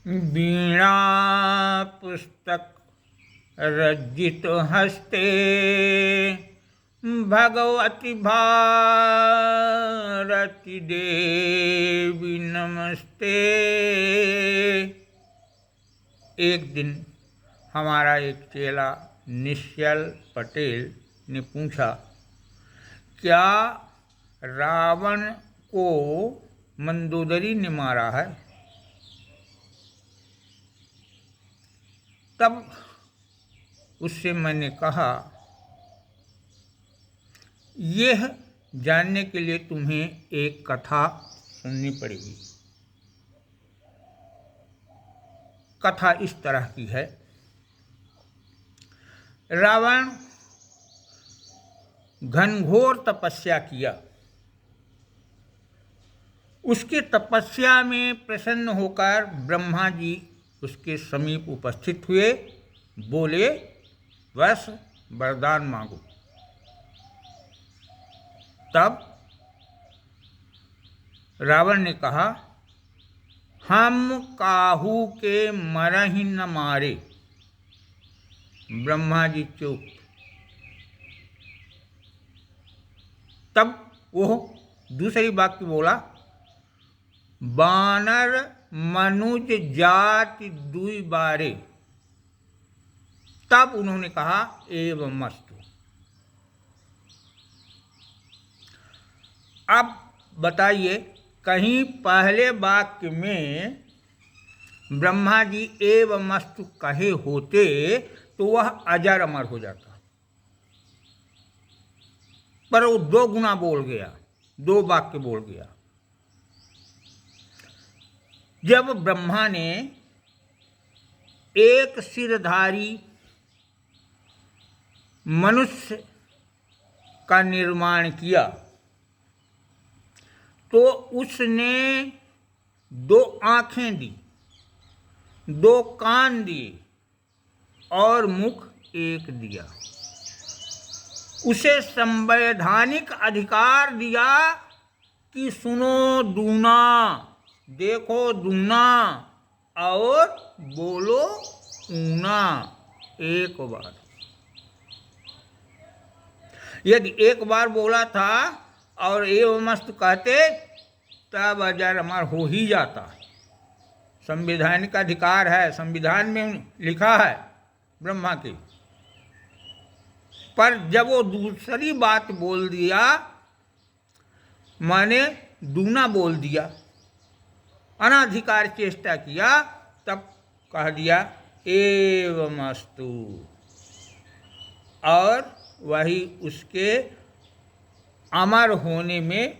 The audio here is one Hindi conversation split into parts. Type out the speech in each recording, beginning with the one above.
वीणा पुस्तक रज्जित हस्ते भगवती भारती देवी नमस्ते। एक दिन हमारा एक चेला निश्चल पटेल ने पूछा, क्या रावण को मंदोदरी ने मारा है? तब उससे मैंने कहा, यह जानने के लिए तुम्हें एक कथा सुननी पड़ेगी। कथा इस तरह की है। रावण घनघोर तपस्या किया। उसकी तपस्या में प्रसन्न होकर ब्रह्मा जी उसके समीप उपस्थित हुए। बोले, बस वरदान मांगो। तब रावण ने कहा, हम काहू के मरहि न मारे। ब्रह्मा जी चुप। तब वो दूसरी वाक्य बोला, बानर मनुज जाति दुई बारे। तब उन्होंने कहा, एवमस्तु। अब बताइए, कहीं पहले वाक्य में ब्रह्मा जी एवमस्तु कहे होते तो वह अजर अमर हो जाता, पर वो दो गुना बोल गया, दो वाक्य बोल गया। जब ब्रह्मा ने एक सिरधारी मनुष्य का निर्माण किया तो उसने दो आंखें दी, दो कान दिए और मुख एक दिया। उसे संवैधानिक अधिकार दिया कि सुनो दूना, देखो दूना और बोलो ऊना एक बार। यदि एक बार बोला था और एवमस्तु कहते तब अजर अमर हो ही जाता। संवैधानिक अधिकार है, संविधान में लिखा है ब्रह्मा की। पर जब वो दूसरी बात बोल दिया, माने दूना बोल दिया, अनाधिकार चेष्टा किया, तब कह दिया एवमस्तु, और वही उसके अमर होने में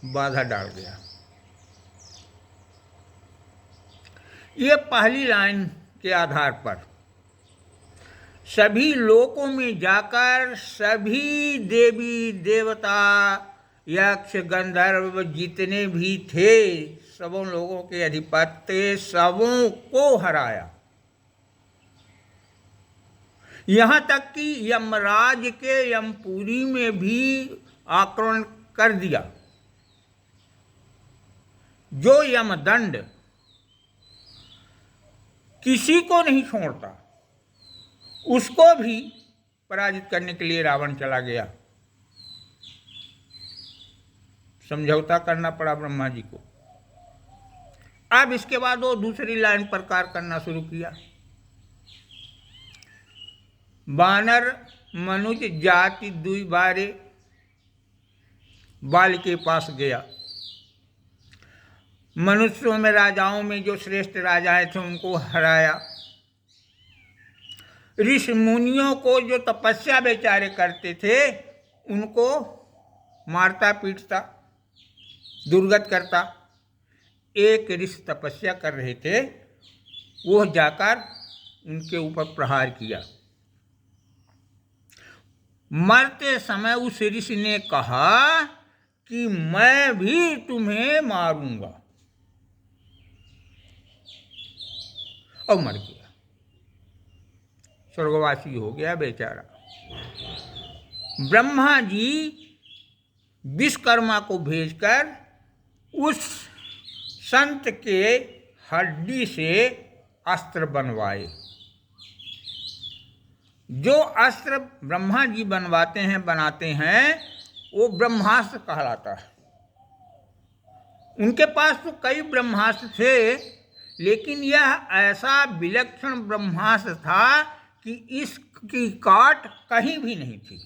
बाधा डाल गया। ये पहली लाइन के आधार पर सभी लोकों में जाकर सभी देवी देवता यक्ष गंधर्व जितने भी थे, सबों लोगों के अधिपत्य सबों को हराया। यहाँ तक कि यमराज के यमपुरी में भी आक्रमण कर दिया। जो यमदंड किसी को नहीं छोड़ता, उसको भी पराजित करने के लिए रावण चला गया। समझौता करना पड़ा ब्रह्मा जी को। अब इसके बाद वो दूसरी लाइन प्रकार करना शुरू किया। बानर मनुज जाति दुई बारे, बाल के पास गया। मनुष्यों में राजाओं में जो श्रेष्ठ राजाएं थे उनको हराया। ऋषि मुनियों को जो तपस्या बेचारे करते थे उनको मारता पीटता, दुर्गत करता। एक ऋषि तपस्या कर रहे थे, वो जाकर उनके ऊपर प्रहार किया। मरते समय उस ऋषि ने कहा कि मैं भी तुम्हें मारूंगा, और मर गया, स्वर्गवासी हो गया बेचारा। ब्रह्मा जी विश्वकर्मा को भेजकर उस संत के हड्डी से अस्त्र बनवाए। जो अस्त्र ब्रह्मा जी बनवाते हैं, बनाते हैं, वो ब्रह्मास्त्र कहलाता है। उनके पास तो कई ब्रह्मास्त्र थे, लेकिन यह ऐसा विलक्षण ब्रह्मास्त्र था कि इसकी काट कहीं भी नहीं थी।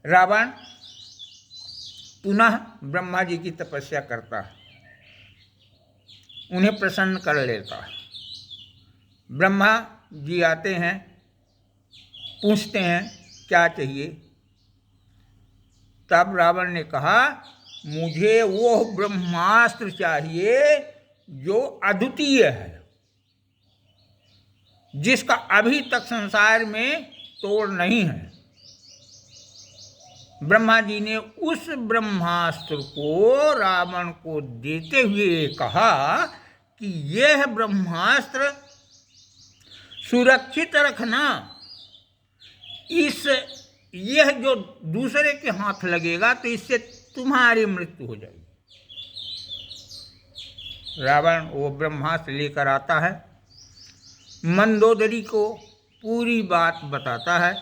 रावण पुनः ब्रह्मा जी की तपस्या करता है, उन्हें प्रसन्न कर लेता है। ब्रह्मा जी आते हैं, पूछते हैं क्या चाहिए। तब रावण ने कहा, मुझे वो ब्रह्मास्त्र चाहिए जो अद्वितीय है, जिसका अभी तक संसार में तोड़ नहीं है। ब्रह्मा जी ने उस ब्रह्मास्त्र को रावण को देते हुए कहा कि यह ब्रह्मास्त्र सुरक्षित रखना, यह जो दूसरे के हाथ लगेगा तो इससे तुम्हारी मृत्यु हो जाएगी। रावण वो ब्रह्मास्त्र लेकर आता है, मंदोदरी को पूरी बात बताता है।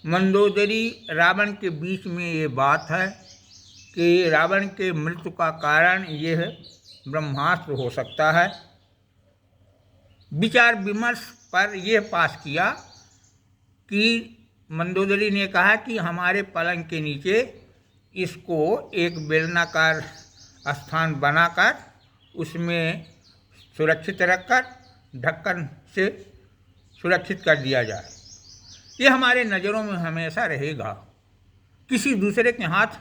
मंदोदरी रावण के बीच में ये बात है कि रावण के मृत्यु का कारण यह ब्रह्मास्त्र हो सकता है। विचार विमर्श पर यह पास किया कि मंदोदरी ने कहा कि हमारे पलंग के नीचे इसको एक बेलनाकार स्थान बनाकर उसमें सुरक्षित रखकर ढक्कन से सुरक्षित कर दिया जाए। ये हमारे नज़रों में हमेशा रहेगा, किसी दूसरे के हाथ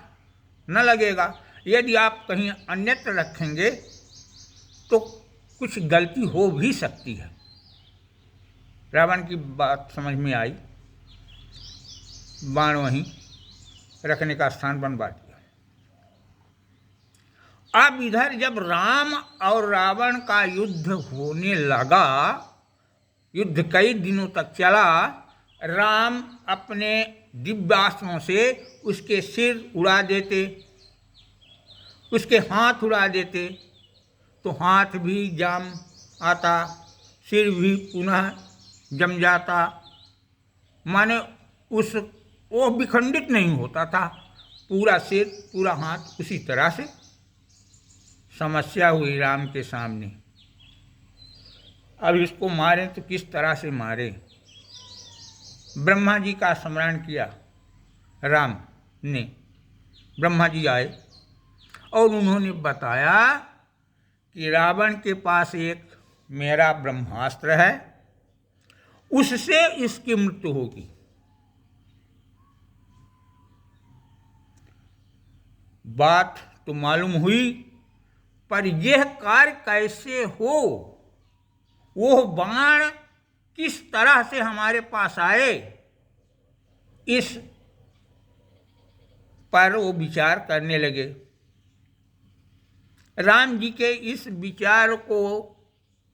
न लगेगा। यदि आप कहीं अन्यत्र रखेंगे तो कुछ गलती हो भी सकती है। रावण की बात समझ में आई, बाण वहीं रखने का स्थान बनवा दिया। अब इधर जब राम और रावण का युद्ध होने लगा, युद्ध कई दिनों तक चला, राम अपने दिव्यास्त्रों से उसके सिर उड़ा देते, उसके हाथ उड़ा देते, तो हाथ भी जम आता, सिर भी पुनः जम जाता। माने वो विखंडित नहीं होता था, पूरा सिर पूरा हाथ उसी तरह से। समस्या हुई राम के सामने, अब इसको मारें तो किस तरह से मारें। ब्रह्मा जी का स्मरण किया राम ने। ब्रह्मा जी आए और उन्होंने बताया कि रावण के पास एक मेरा ब्रह्मास्त्र है, उससे इसकी मृत्यु होगी। बात तो मालूम हुई, पर यह कार्य कैसे हो, वो बाण किस तरह से हमारे पास आए, इस पर वो विचार करने लगे। राम जी के इस विचार को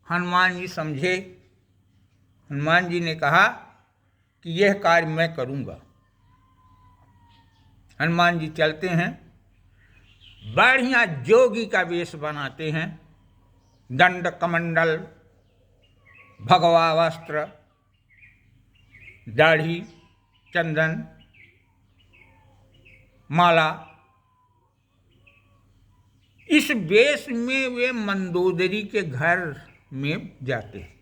हनुमान जी समझे। हनुमान जी ने कहा कि यह कार्य मैं करूँगा। हनुमान जी चलते हैं, बढ़िया जोगी का वेश बनाते हैं, दंड कमंडल, भगवा वस्त्र, दाढ़ी, चंदन, माला। इस वेश में वे मंदोदरी के घर में जाते हैं।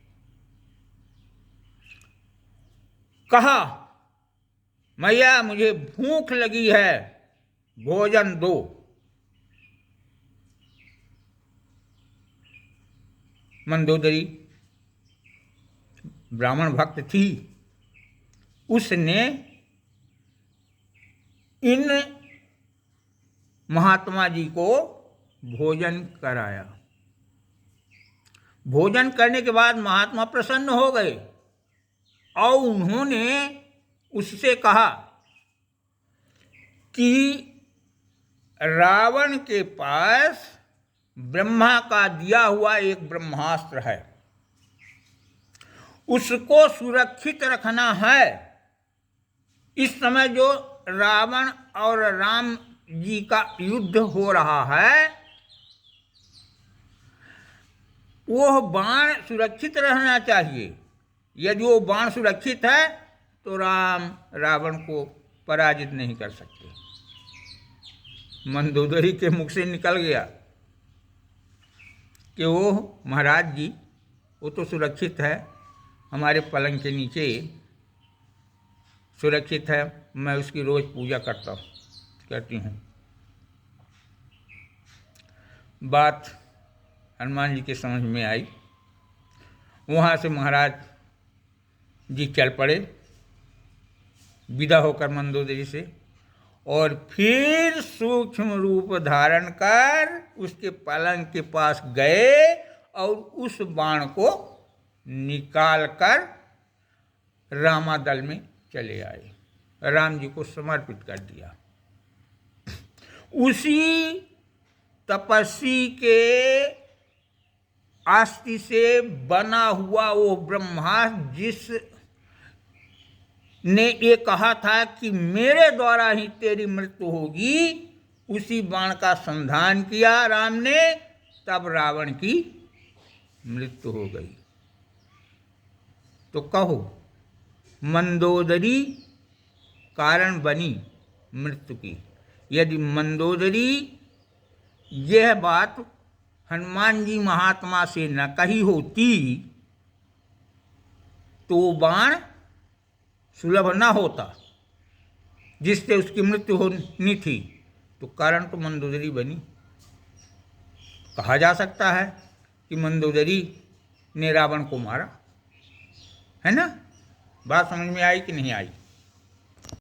कहा, मैया मुझे भूख लगी है, भोजन दो। मंदोदरी ब्राह्मण भक्त थी, उसने इन महात्मा जी को भोजन कराया। भोजन करने के बाद महात्मा प्रसन्न हो गए और उन्होंने उससे कहा कि रावण के पास ब्रह्मा का दिया हुआ एक ब्रह्मास्त्र है, उसको सुरक्षित रखना है। इस समय जो रावण और राम जी का युद्ध हो रहा है, वो बाण सुरक्षित रहना चाहिए। यदि वो बाण सुरक्षित है तो राम रावण को पराजित नहीं कर सकते। मंदोदरी के मुख से निकल गया कि वो महाराज जी वो तो सुरक्षित है, हमारे पलंग के नीचे सुरक्षित है, मैं उसकी रोज पूजा करती हूँ। बात हनुमान जी के समझ में आई। वहाँ से महाराज जी चल पड़े विदा होकर मंदोदरी से, और फिर सूक्ष्म रूप धारण कर उसके पलंग के पास गए और उस बाण को निकाल कर रामादल में चले आए, राम जी को समर्पित कर दिया। उसी तपस्वी के अस्थि से बना हुआ वो ब्रह्मास्त्र जिस ने ये कहा था कि मेरे द्वारा ही तेरी मृत्यु होगी, उसी बाण का संधान किया राम ने, तब रावण की मृत्यु हो गई। तो कहो मंदोदरी कारण बनी मृत्यु की। यदि मंदोदरी यह बात हनुमान जी महात्मा से न कही होती तो बाण सुलभ न होता जिससे उसकी मृत्यु होनी थी, तो कारण तो मंदोदरी बनी। कहा जा सकता है कि मंदोदरी ने रावण को मारा, है ना। बात समझ में आई कि नहीं आई?